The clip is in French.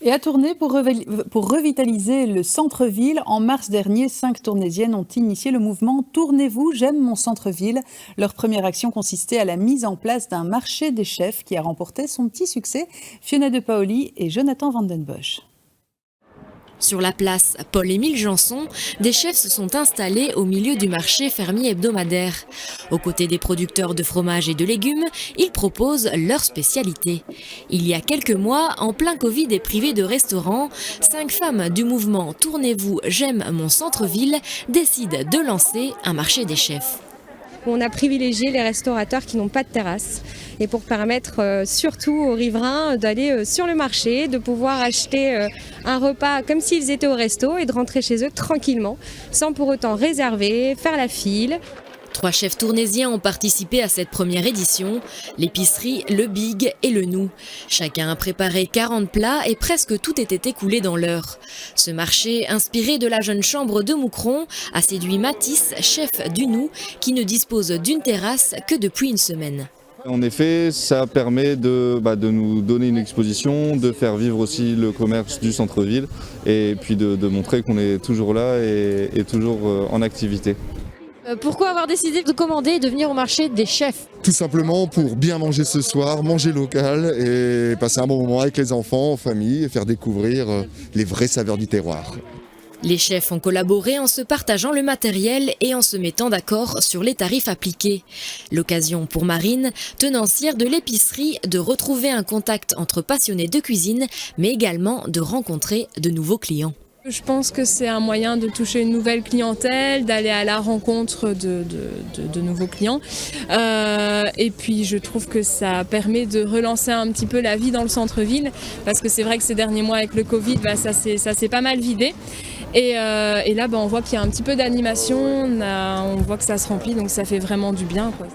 Et à Tournai, pour revitaliser le centre-ville, en mars dernier, 5 Tournaisiennes ont initié le mouvement « Tournez-vous, j'aime mon centre-ville ». Leur première action consistait à la mise en place d'un marché des chefs qui a remporté son petit succès. Fiona De Paoli et Jonathan Vandenbosch. Sur la place Paul-Émile Janson, des chefs se sont installés au milieu du marché fermier hebdomadaire. Aux côtés des producteurs de fromage et de légumes, ils proposent leur spécialité. Il y a quelques mois, en plein Covid et privés de restaurants, 5 femmes du mouvement Tournez-vous, j'aime mon centre-ville décident de lancer un marché des chefs. On a privilégié les restaurateurs qui n'ont pas de terrasse et pour permettre surtout aux riverains d'aller sur le marché, de pouvoir acheter un repas comme s'ils étaient au resto et de rentrer chez eux tranquillement, sans pour autant réserver, faire la file. 3 chefs tournaisiens ont participé à cette première édition, l'épicerie, le Big et le Nou. Chacun a préparé 40 plats et presque tout était écoulé dans l'heure. Ce marché, inspiré de la jeune chambre de Moucron, a séduit Mathis, chef du Nou, qui ne dispose d'une terrasse que depuis une semaine. En effet, ça permet de nous donner une exposition, de faire vivre aussi le commerce du centre-ville et puis de montrer qu'on est toujours là et toujours en activité. Pourquoi avoir décidé de commander et de venir au marché des chefs? Tout simplement pour bien manger ce soir, manger local et passer un bon moment avec les enfants, en famille et faire découvrir les vraies saveurs du terroir. Les chefs ont collaboré en se partageant le matériel et en se mettant d'accord sur les tarifs appliqués. L'occasion pour Marine, tenancière de l'épicerie, de retrouver un contact entre passionnés de cuisine, mais également de rencontrer de nouveaux clients. Je pense que c'est un moyen de toucher une nouvelle clientèle, d'aller à la rencontre de nouveaux clients. Et puis je trouve que ça permet de relancer un petit peu la vie dans le centre-ville, parce que c'est vrai que ces derniers mois avec le Covid, ça s'est pas mal vidé. Et là, on voit qu'il y a un petit peu d'animation, on voit que ça se remplit, donc ça fait vraiment du bien, quoi.